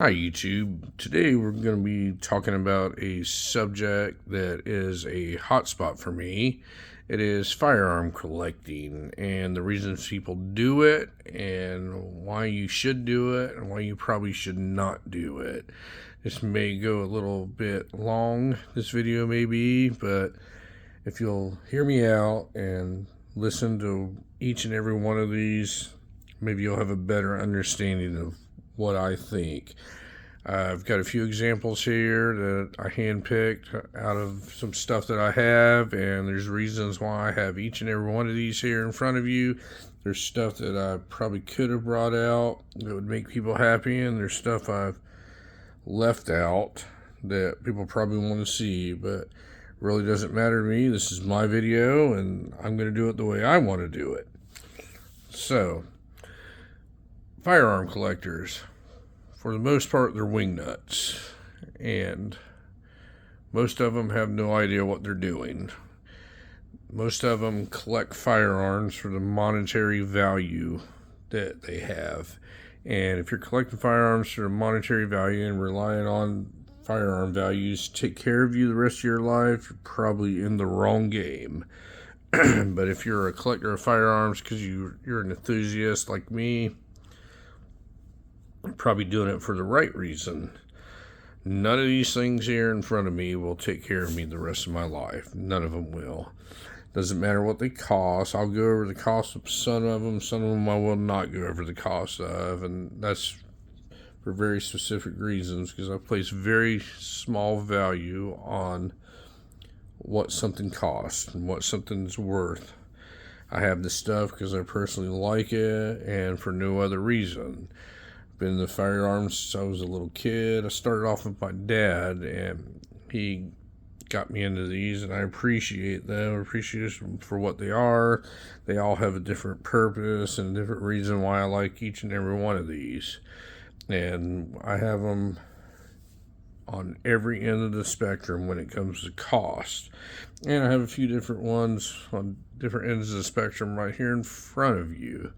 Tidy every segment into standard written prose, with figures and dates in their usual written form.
Hi YouTube. Today we're going to be talking about a subject that is a hotspot for me. It is firearm collecting and the reasons people do it and why you should do it and why you probably should not do it. This may go a little bit long, this video may be, but if you'll hear me out and listen to each and every one of these, maybe you'll have a better understanding of what I think. I've got a few examples here that I handpicked out of some stuff that I have, and there's reasons why I have each and every one of these here in front of you. There's stuff that I probably could have brought out that would make people happy, and there's stuff I've left out that people probably want to see, but it really doesn't matter to me. This is my video, and I'm going to do it the way I want to do it. So, firearm collectors. For the most part, they're wingnuts, and most of them have no idea what they're doing. Most of them collect firearms for the monetary value that they have. And if you're collecting firearms for the monetary value and relying on firearm values to take care of you the rest of your life, you're probably in the wrong game. But if you're a collector of firearms because you're an enthusiast like me, probably doing it for the right reason. None of these things here in front of me will take care of me the rest of my life. None of them will. Doesn't matter what they cost. I'll go over the cost of some of them. Some of them I will not go over the cost of, and that's for very specific reasons, because I place very small value on what something costs and what something's worth. I have this stuff because I personally like it and for no other reason. Been in the firearms since I was a little kid. I started off with my dad, and he got me into these, and I appreciate them. I appreciate them for what they are. They all have a different purpose and a different reason why I like each and every one of these. And I have them on every end of the spectrum when it comes to cost. And I have a few different ones on different ends of the spectrum right here in front of you.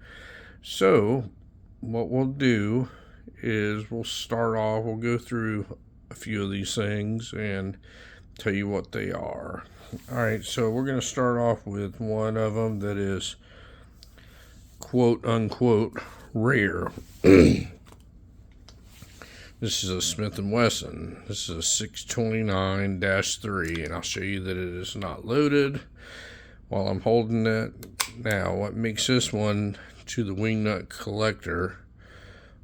So what we'll do is we'll go through a few of these things and tell you what they are. Alright, so we're going to start off with one of them that is quote unquote rare. This is a Smith & Wesson. This is a 629-3, and I'll show you that it is not loaded while I'm holding it. Now, what makes this one to the wingnut collector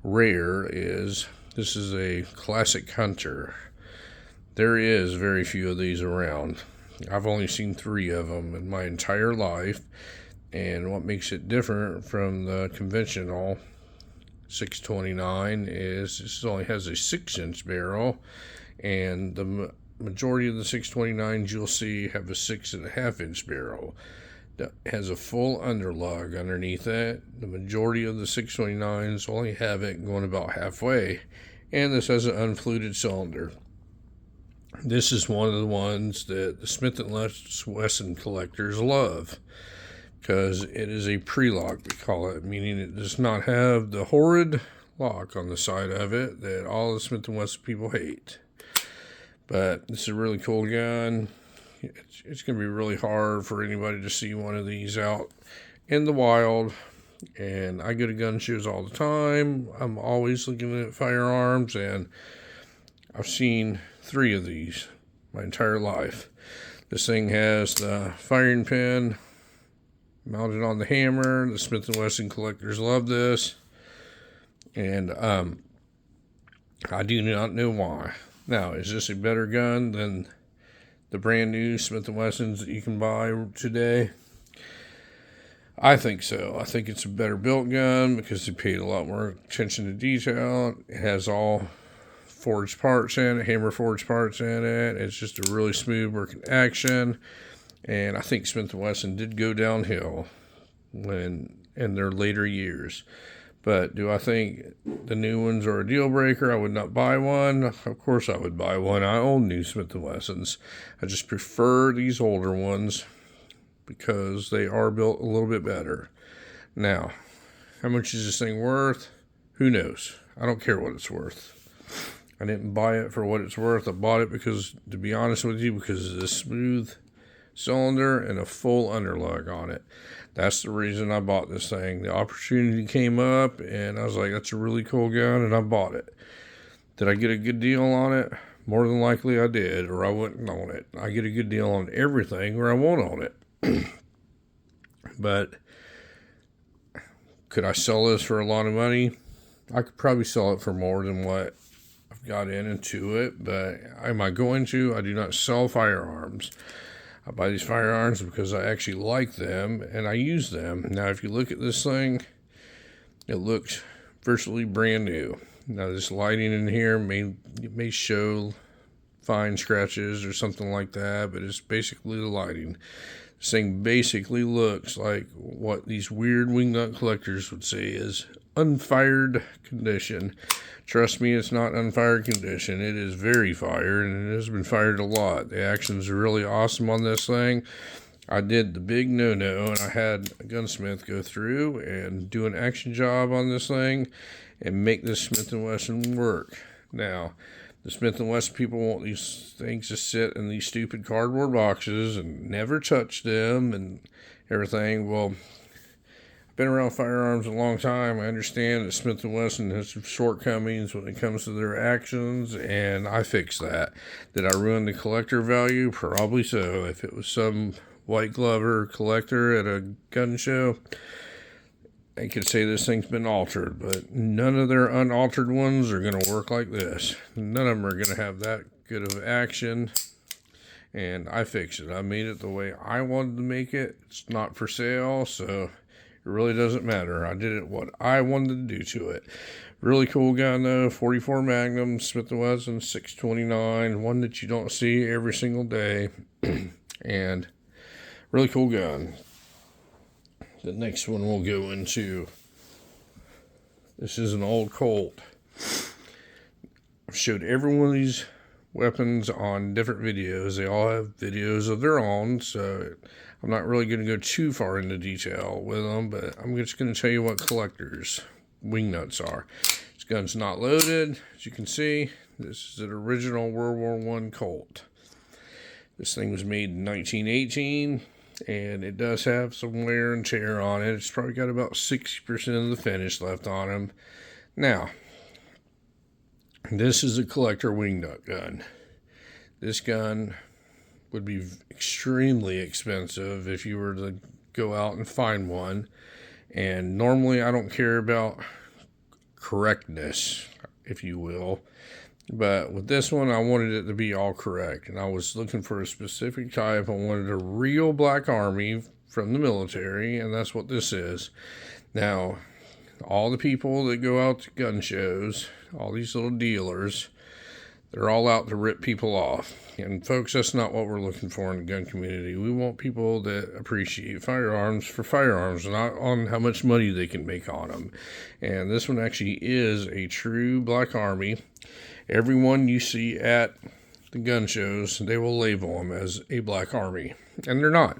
rare is this is a classic hunter. There is very few of these around. I've only seen 3 of them in my entire life, and what makes it different from the conventional 629 is this only has a 6-inch barrel, and the majority of the 629s you'll see have a 6.5-inch barrel that has a full underlug underneath it. The majority of the 629s only have it going about halfway, and this has an unfluted cylinder. This is one of the ones that the Smith & Wesson collectors love, because it is a pre-lock, we call it, meaning it does not have the horrid lock on the side of it that all the Smith & Wesson people hate. But this is a really cool gun. It's going to be really hard for anybody to see one of these out in the wild, and I go to gun shows all the time. I'm always looking at firearms, and I've seen 3 of these my entire life. This thing has the firing pin mounted on the hammer. The Smith & Wesson collectors love this, and I do not know why. Now, is this a better gun than the brand new Smith & Wessons that you can buy today? I think so. I think it's a better built gun because they paid a lot more attention to detail. It has all forged parts in it, hammer forged parts in it. It's just a really smooth working action. And I think Smith & Wesson did go downhill in their later years. But do I think the new ones are a deal breaker? I would not buy one. Of course I would buy one. I own new Smith & Wessons. I just prefer these older ones because they are built a little bit better. Now, how much is this thing worth? Who knows? I don't care what it's worth. I didn't buy it for what it's worth. I bought it because, to be honest with you, because of the smooth cylinder and a full underlug on it. That's the reason I bought this thing. The opportunity came up, and I was like, that's a really cool gun, and I bought it. Did I get a good deal on it? More than likely I did, or I wouldn't own it. I get a good deal on everything, or I won't own it. But could I sell this for a lot of money? I could probably sell it for more than what I've got into it, but am I going to? I do not sell firearms. I buy these firearms because I actually like them and I use them. Now, if you look at this thing, it looks virtually brand new. Now, this lighting in here may show fine scratches or something like that, but it's basically the lighting. This thing basically looks like what these weird wingnut collectors would say is unfired condition. Trust me, it's not unfired condition. It is very fired, and it has been fired a lot. The action's really awesome on this thing. I did the big no-no, and I had a gunsmith go through and do an action job on this thing and make this Smith & Wesson work. Now, the Smith & Wesson people want these things to sit in these stupid cardboard boxes and never touch them and everything. Well, I've been around firearms a long time. I understand that Smith & Wesson has some shortcomings when it comes to their actions, and I fixed that. Did I ruin the collector value? Probably so. If it was some white glover collector at a gun show, I could say this thing's been altered, but none of their unaltered ones are going to work like this. None of them are going to have that good of action, and I fixed it. I made it the way I wanted to make it. It's not for sale, so it really doesn't matter. I did it what I wanted to do to it. Really cool gun, though. 44 Magnum, Smith & Wesson 629, one that you don't see every single day, and really cool gun. The next one we'll go into, this is an old Colt. I've showed every one of these weapons on different videos. They all have videos of their own, so I'm not really going to go too far into detail with them, but I'm just going to tell you what collectors' wingnuts are. This gun's not loaded, as you can see. This is an original World War I Colt. This thing was made in 1918. And it does have some wear and tear on it. It's probably got about 60% of the finish left on him. Now, this is a collector wingnut gun. This gun would be extremely expensive if you were to go out and find one. And normally I don't care about correctness, if you will. But with this one, I wanted it to be all correct. And I was looking for a specific type. I wanted a real Black Army from the military, and that's what this is. Now, all the people that go out to gun shows, all these little dealers, they're all out to rip people off. And folks, that's not what we're looking for in the gun community. We want people that appreciate firearms for firearms, not on how much money they can make on them. And this one actually is a true Black Army. Everyone you see at the gun shows, they will label them as a Black Army, and they're not.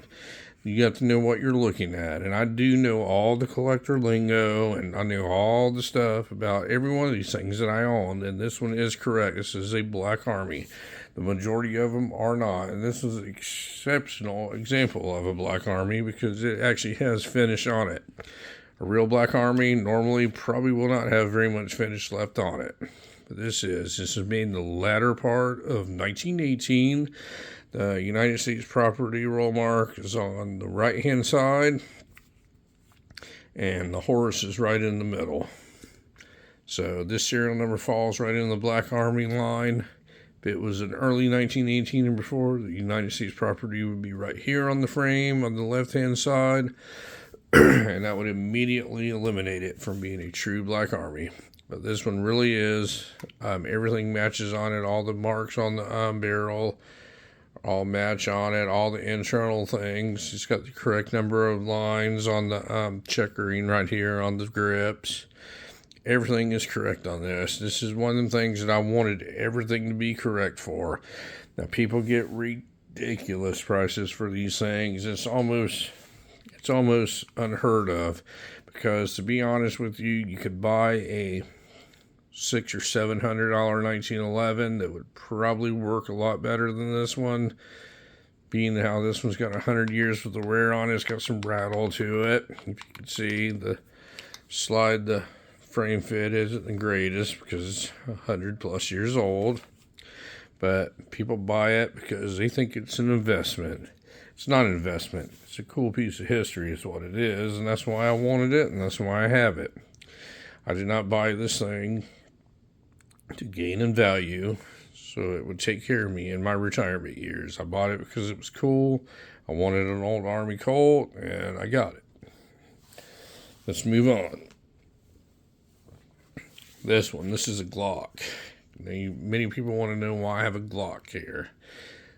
You got to know what you're looking at, and I do know all the collector lingo, and I know all the stuff about every one of these things that I own, and this one is correct. This is a Black Army. The majority of them are not, and this is an exceptional example of a Black Army because it actually has finish on it. A real Black Army normally probably will not have very much finish left on it. But this is made in the latter part of 1918. The United States property roll mark is on the right hand side, and the horse is right in the middle. So this serial number falls right in the Black Army line. If it was in early 1918 and before, the United States property would be right here on the frame on the left hand side, and that would immediately eliminate it from being a true Black Army. But this one really is. Everything matches on it. All the marks on the barrel all match on it. All the internal things. It's got the correct number of lines on the checkering right here on the grips. Everything is correct on this. This is one of the things that I wanted everything to be correct for. Now, people get ridiculous prices for these things. It's almost unheard of. Because, to be honest with you, you could buy a $600 or $700 1911 that would probably work a lot better than this one. Being how this one's got 100 years with the wear on it, it's got some rattle to it. If you can see the slide, the frame fit isn't the greatest because it's 100 plus years old. But people buy it because they think it's an investment. It's not an investment. It's a cool piece of history is what it is, and that's why I wanted it, and that's why I have it. I did not buy this thing to gain in value so it would take care of me in my retirement years. I bought it because it was cool. I wanted an old Army Colt, and I got it. Let's move on. This is a Glock. Now, many people want to know why I have a Glock here.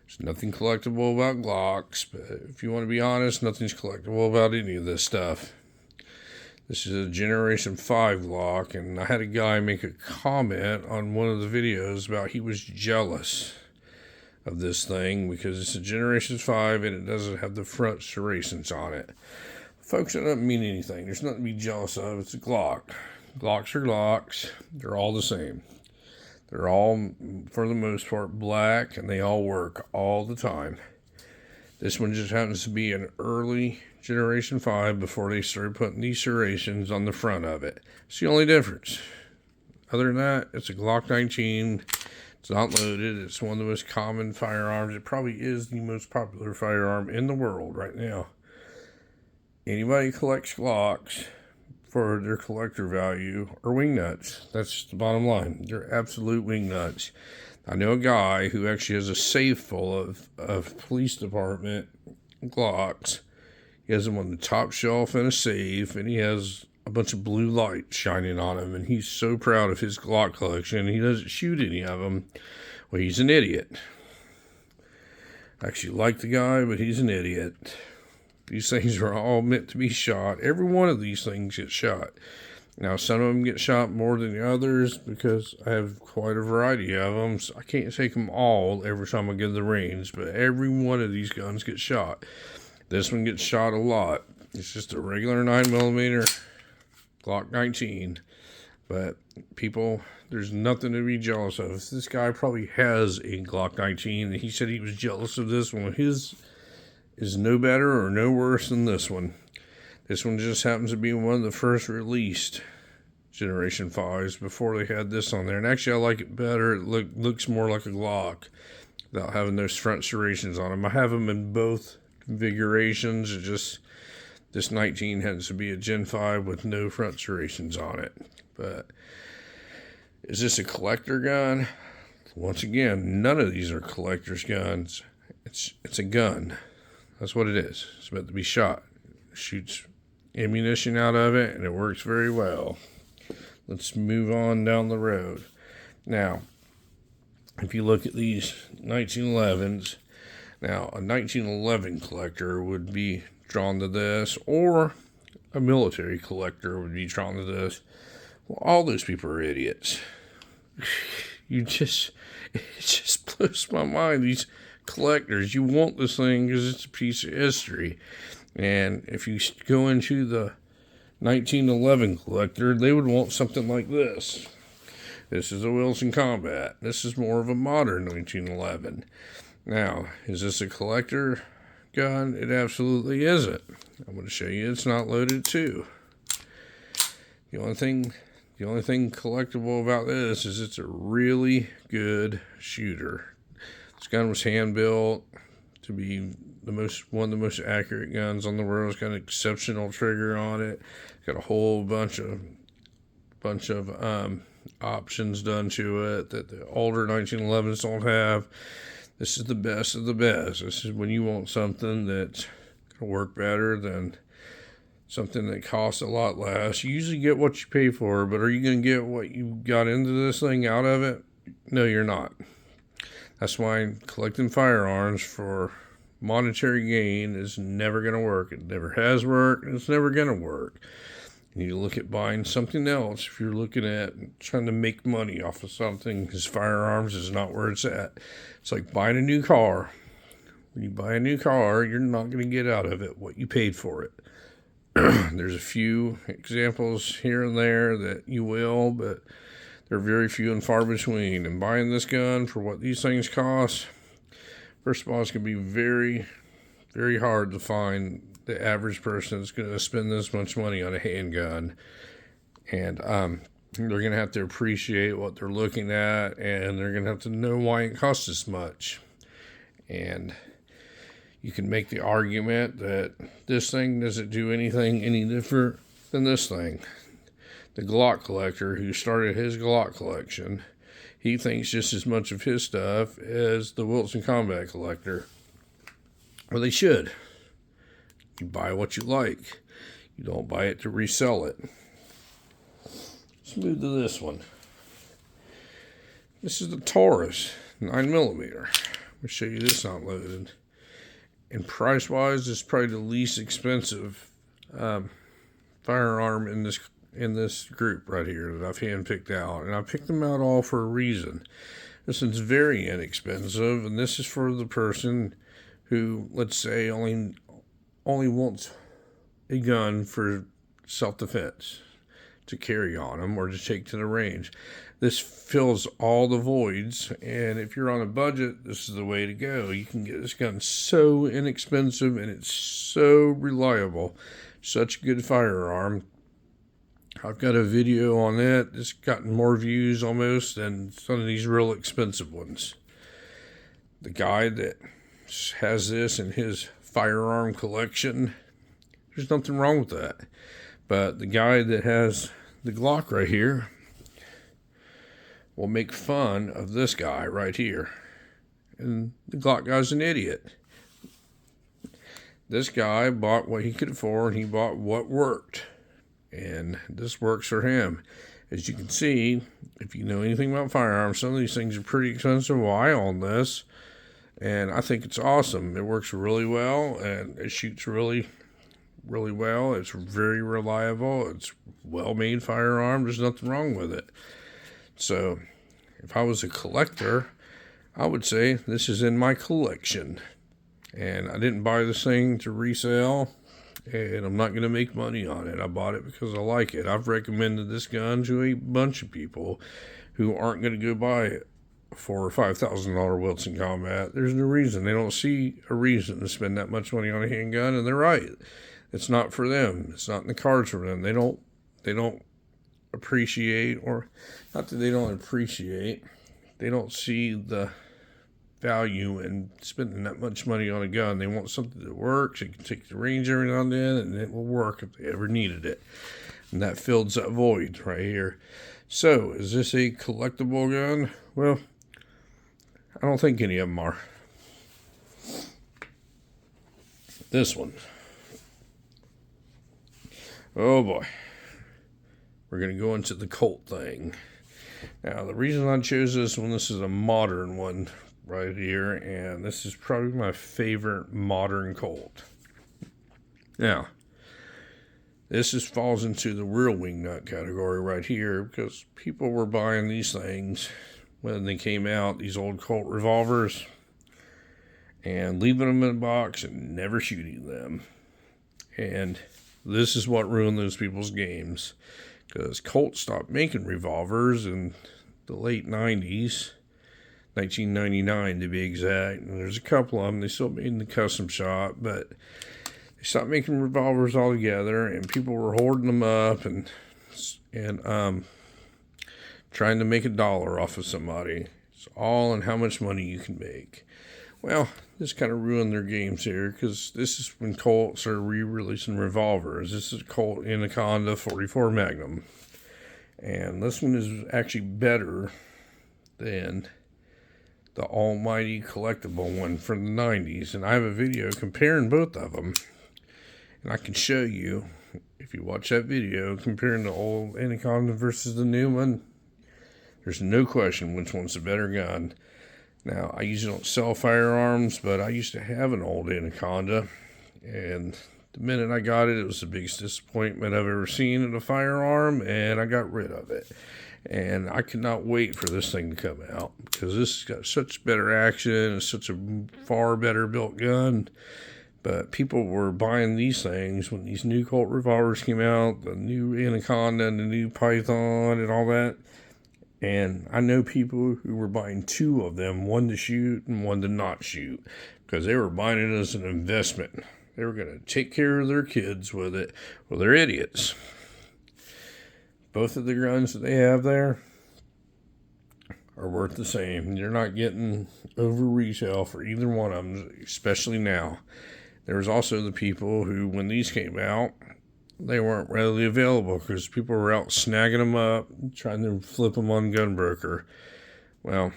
There's nothing collectible about Glocks, but if you want to be honest, nothing's collectible about any of this stuff. This is a Generation 5 Glock, and I had a guy make a comment on one of the videos about he was jealous of this thing because it's a Generation 5 and it doesn't have the front serrations on it. Folks, it doesn't mean anything. There's nothing to be jealous of. It's a Glock. Glocks are Glocks. They're all the same. They're all, for the most part, black, and they all work all the time. This one just happens to be an early Generation 5 before they started putting these serrations on the front of it. It's the only difference. Other than that, it's a Glock 19. It's not loaded. It's one of the most common firearms. It probably is the most popular firearm in the world right now. Anybody collects Glocks for their collector value are wingnuts. That's the bottom line. They're absolute wingnuts. I know a guy who actually has a safe full of police department Glocks. He has them on the top shelf in a safe, and he has a bunch of blue light shining on him, and he's so proud of his Glock collection. He doesn't shoot any of them. Well, he's an idiot. I actually like the guy, but he's an idiot. These things are all meant to be shot. Every one of these things gets shot. Now, some of them get shot more than the others because I have quite a variety of them. So I can't take them all every time I get the range, but every one of these guns gets shot. This one gets shot a lot. It's just a regular 9mm Glock 19. But people, there's nothing to be jealous of. This guy probably has a Glock 19, and he said he was jealous of this one. His is no better or no worse than this one. This one just happens to be one of the first released Generation 5s before they had this on there. And actually, I like it better. It looks more like a Glock without having those front serrations on them. I have them in both configurations. It just, this 19 happens to be a Gen 5 with no front serrations on it. But is this a collector gun? Once again, none of these are collector's guns. It's a gun. That's what it is. It's meant to be shot. It shoots ammunition out of it, and it works very well. Let's move on down the road. Now, if you look at these 1911s, now a 1911 collector would be drawn to this, or a military collector would be drawn to this. Well, all those people are idiots. It just blows my mind. These collectors, you want this thing because it's a piece of history. And if you go into the 1911 collector, they would want something like this. This is a Wilson Combat. This is more of a modern 1911. Now, is this a collector gun? It absolutely isn't. I'm going to show you it's not loaded too. The only thing collectible about this is it's a really good shooter. This gun was hand built to be one of the most accurate guns on the world. It's got an exceptional trigger on it. It's got a whole bunch of options done to it that the older 1911s don't have. This is the best of the best. This is when you want something that's going to work better than something that costs a lot less. You usually get what you pay for, but are you going to get what you got into this thing out of it? No, you're not. That's why collecting firearms for monetary gain is never going to work. It never has worked, and it's never going to work. You need to look at buying something else if you're looking at trying to make money off of something, because firearms is not where it's at. It's like buying a new car. When you buy a new car, you're not going to get out of it what you paid for it. There's a few examples here and there that you will, but They're very few and far between. And buying this gun for what these things cost, first of all, it's going to be very, very hard to find the average person that's going to spend this much money on a handgun. And they're going to have to appreciate what they're looking at, and they're going to have to know why it costs this much. And you can make the argument that this thing doesn't do anything any different than this thing. The Glock collector who started his Glock collection, he thinks just as much of his stuff as the Wilson combat collector. Well, they should. You buy what you like. You don't buy it to resell it. Let's move to this one. This is the Taurus 9mm. I'll show you this unloaded. And price-wise, it's probably the least expensive firearm in this group right here that I've handpicked out. And I picked them out all for a reason. This one's very inexpensive, and this is for the person who, let's say, only wants a gun for self-defense to carry on them or to take to the range. This fills all the voids, and if you're on a budget, this is the way to go. You can get this gun so inexpensive, and it's so reliable. Such a good firearm. I've got a video on it. It's gotten more views almost than some of these real expensive ones. The guy that has this in his firearm collection, there's nothing wrong with that. But the guy that has the Glock right here will make fun of this guy right here. And the Glock guy's an idiot. This guy bought what he could afford, and he bought what worked. And this works for him. As you can see, if you know anything about firearms, some of these things are pretty expensive. Well, I own this, and I think it's awesome. It works really well, and it shoots really, really well. It's very reliable. It's well-made firearm. There's nothing wrong with it. So, if I was a collector, I would say this is in my collection. And I didn't buy this thing to resell, and I'm not going to make money on it. I bought it because I like it. I've recommended this gun to a bunch of people who aren't going to go buy it for a $5,000 Wilson Combat. There's no reason. They don't see a reason to spend that much money on a handgun, and they're right. It's not for them. It's not in the cards for them. They don't appreciate, or not that they don't appreciate, they don't see the value in spending that much money on a gun. They want something that works. It can take the range every now and then, and it will work if they ever needed it. And that fills that void right here. So, is this a collectible gun? Well, I don't think any of them are. This one. Oh boy. We're going to go into the Colt thing. Now, the reason I chose this one, this is a modern one right here, and this is probably my favorite modern Colt. Now, this falls into the real wingnut category right here, because people were buying these things when they came out, these old Colt revolvers, and leaving them in a box and never shooting them. And this is what ruined those people's games, because Colt stopped making revolvers in the late 90s, 1999 to be exact, and there's a couple of them. They still made in the custom shop, but they stopped making revolvers altogether, and people were hoarding them up and trying to make $1 off of somebody. It's all in how much money you can make. Well, this kind of ruined their games here, because this is when Colt started re-releasing revolvers. This is Colt Anaconda 44 Magnum, and this one is actually better than the almighty collectible one from the 90s. And I have a video comparing both of them, and I can show you, if you watch that video, comparing the old Anaconda versus the new one. There's no question which one's the better gun. Now, I usually don't sell firearms, but I used to have an old Anaconda, and the minute I got it, it was the biggest disappointment I've ever seen in a firearm, and I got rid of it. And I could not wait for this thing to come out, because this has got such better action. It's such a far better built gun. But people were buying these things when these new Colt revolvers came out, the new Anaconda and the new Python and all that. And I know people who were buying two of them, one to shoot and one to not shoot, because they were buying it as an investment. They were going to take care of their kids with it. Well, they're idiots. Both of the guns that they have there are worth the same. You're not getting over retail for either one of them, especially now. There was also the people who, when these came out, they weren't readily available because people were out snagging them up, trying to flip them on Gunbroker. Well,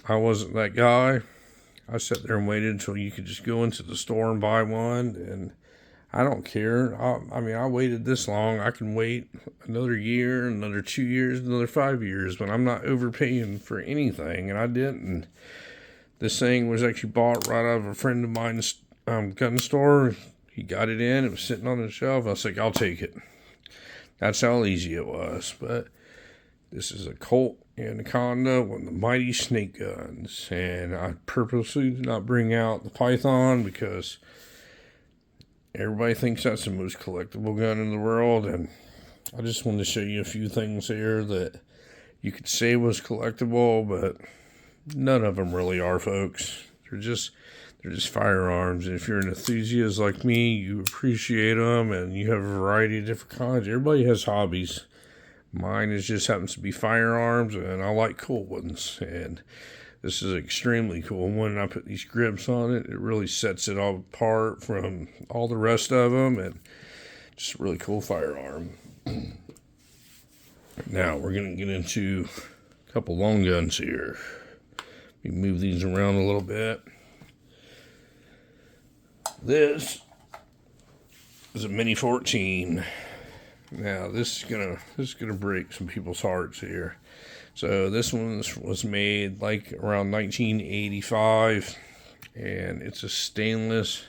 I wasn't that guy. I sat there and waited until you could just go into the store and buy one, and I don't care. I waited this long. I can wait another year, another 2 years, another 5 years, but I'm not overpaying for anything, and I didn't. This thing was actually bought right out of a friend of mine's gun store. He got it in. It was sitting on the shelf. I was like, I'll take it. That's how easy it was. But this is a Colt Anaconda, one of the mighty snake guns. And I purposely did not bring out the Python because everybody thinks that's the most collectible gun in the world. And I just wanted to show you a few things here that you could say was collectible, but none of them really are, folks. They're just firearms. And if you're an enthusiast like me, you appreciate them, and you have a variety of different kinds. Everybody has hobbies. Mine just happens to be firearms, and I like cool ones. And this is an extremely cool one. I put these grips on it. It really sets it all apart from all the rest of them, and just a really cool firearm. Now, we're going to get into a couple long guns here. Let me move these around a little bit. This is a Mini 14. Now this is gonna break some people's hearts here. So this one was made like around 1985, and it's a stainless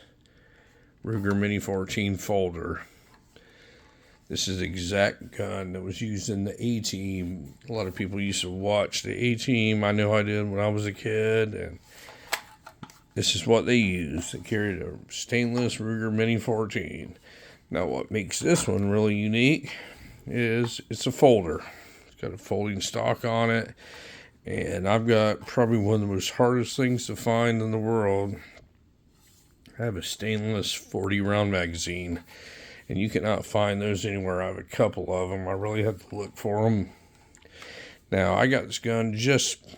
Ruger Mini 14 folder. This is the exact gun that was used in the A-Team. A lot of people used to watch the A-Team. I know I did when I was a kid, and this is what they used. They carried a stainless Ruger Mini 14. Now, what makes this one really unique is it's a folder. It's got a folding stock on it. And I've got probably one of the most hardest things to find in the world. I have a stainless 40-round magazine. And you cannot find those anywhere. I have a couple of them. I really have to look for them. Now, I got this gun just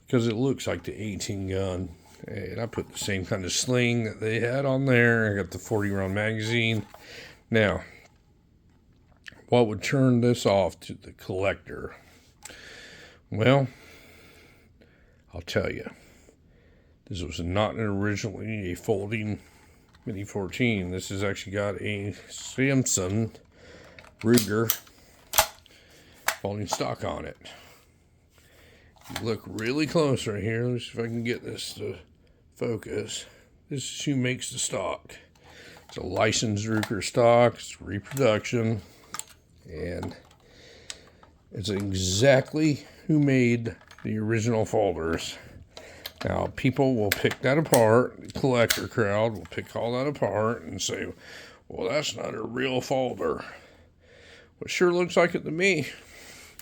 because it looks like the 18 gun. And I put the same kind of sling that they had on there. I got the 40-round magazine. Now, what would turn this off to the collector? Well, I'll tell you. This was not originally a folding Mini 14. This has actually got a Samson Ruger folding stock on it. You look really close right here. Let's see if I can get this to focus. This is who makes the stock. It's a licensed Ruger stock. It's reproduction. And it's exactly who made the original folders. Now, people will pick that apart. The collector crowd will pick all that apart and say, well, that's not a real folder. Well, it sure looks like it to me.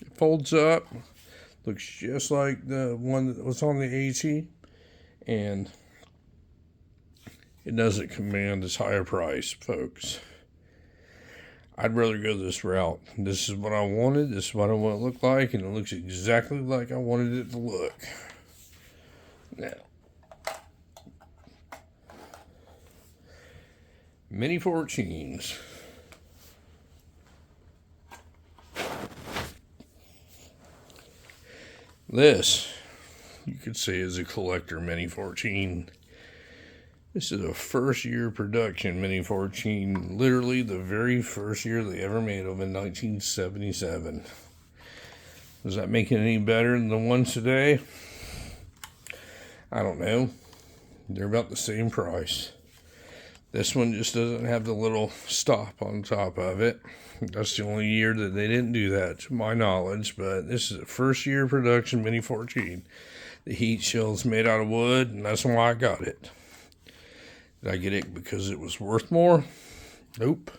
It folds up. Looks just like the one that was on the AT. And it doesn't command as high a price, folks. I'd rather go this route. This is what I wanted. This is what I want it to look like. And it looks exactly like I wanted it to look. Now, Mini 14s. This, you could say, is a collector Mini 14. This is a first-year production Mini 14. Literally the very first year they ever made them in 1977. Does that make it any better than the ones today? I don't know. They're about the same price. This one just doesn't have the little stop on top of it. That's the only year that they didn't do that, to my knowledge. But this is a first-year production Mini 14. The heat shield's made out of wood, and that's why I got it. Did I get it because it was worth more? Nope.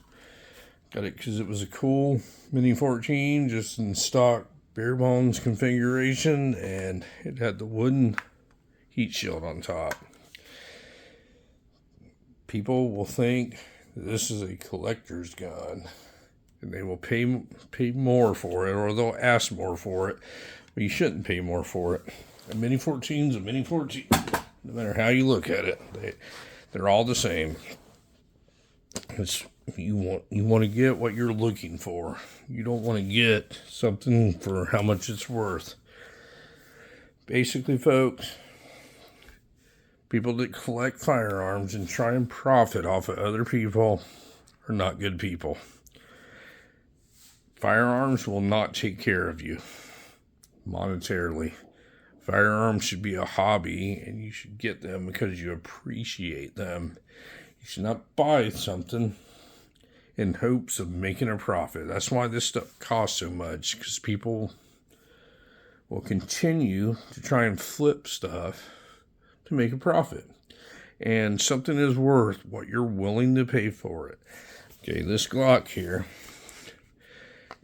Got it because it was a cool Mini 14, just in stock bare bones configuration, and it had the wooden heat shield on top. People will think this is a collector's gun, and they will pay more for it, or they'll ask more for it, but you shouldn't pay more for it. A Mini 14 is a Mini 14. No matter how you look at it, they're all the same. You want to get what you're looking for. You don't want to get something for how much it's worth. Basically, folks, people that collect firearms and try and profit off of other people are not good people. Firearms will not take care of you monetarily. Firearms should be a hobby, and you should get them because you appreciate them. You should not buy something in hopes of making a profit. That's why this stuff costs so much, because people will continue to try and flip stuff to make a profit. And something is worth what you're willing to pay for it. Okay, this Glock here,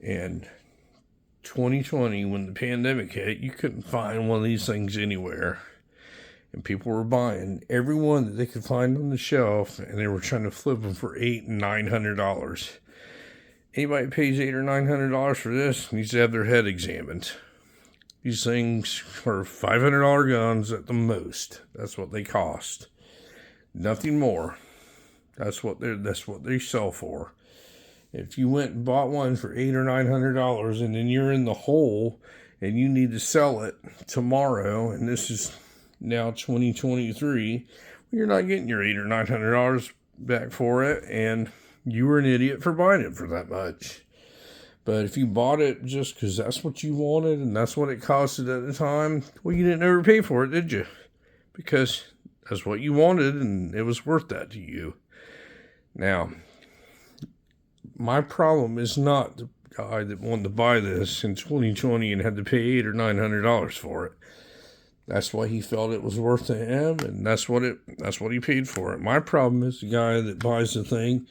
and 2020, when the pandemic hit, you couldn't find one of these things anywhere. And people were buying every one that they could find on the shelf, and they were trying to flip them for $800 and $900. Anybody that pays $800 or $900 for this needs to have their head examined. These things are $500 guns at the most. That's what they cost. Nothing more. That's what they sell for. If you went and bought one for $800 or $900, and then you're in the hole and you need to sell it tomorrow, and this is now 2023, you're not getting your $800 or $900 back for it, and you were an idiot for buying it for that much. But if you bought it just because that's what you wanted and that's what it costed at the time, well, you didn't overpay for it, did you? Because that's what you wanted, and it was worth that to you. Now, my problem is not the guy that wanted to buy this in 2020 and had to pay $800 or $900 for it. That's why he felt it was worth to him, and that's what he paid for it. My problem is the guy that buys the thing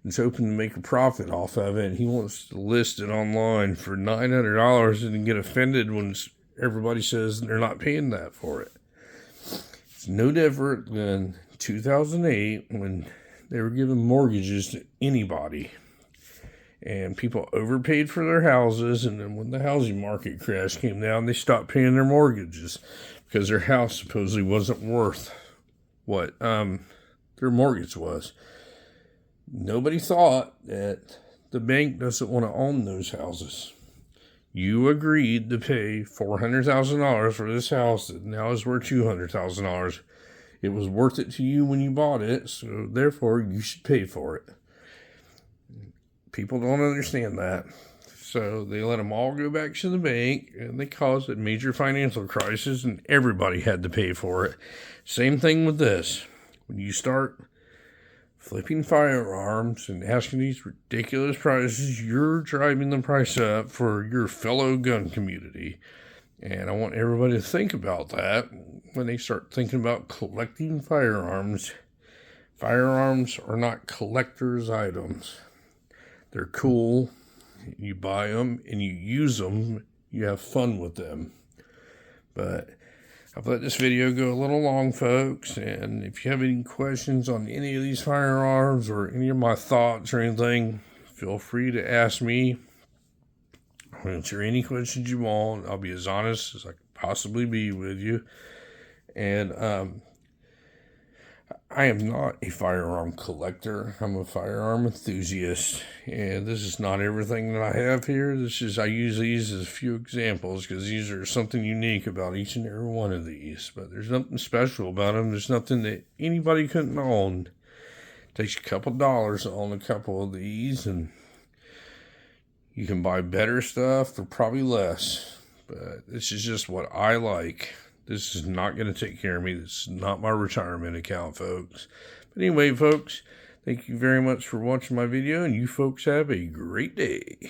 and's hoping to make a profit off of it, and he wants to list it online for $900 and then get offended when everybody says they're not paying that for it. It's no different than 2008 when they were giving mortgages to anybody. And people overpaid for their houses, and then when the housing market crash came down, they stopped paying their mortgages because their house supposedly wasn't worth what their mortgage was. Nobody thought that the bank doesn't want to own those houses. You agreed to pay $400,000 for this house that now is worth $200,000. It was worth it to you when you bought it, so therefore you should pay for it. People don't understand that. So they let them all go back to the bank, and they caused a major financial crisis, and everybody had to pay for it. Same thing with this. When you start flipping firearms and asking these ridiculous prices, you're driving the price up for your fellow gun community. And I want everybody to think about that when they start thinking about collecting firearms. Firearms are not collector's items. They're cool. You buy them and you use them. You have fun with them. But I've let this video go a little long, folks. And if you have any questions on any of these firearms or any of my thoughts or anything, feel free to ask me. I'll answer any questions you want. I'll be as honest as I can possibly be with you. And I am not a firearm collector. I'm a firearm enthusiast, and this is not everything that I have here. I use these as a few examples because these are something unique about each and every one of these. But there's nothing special about them. There's nothing that anybody couldn't own. It takes a couple dollars to own a couple of these, and you can buy better stuff for probably less. But this is just what I like. This is not going to take care of me. This is not my retirement account, folks. But anyway, folks, thank you very much for watching my video, and you folks have a great day.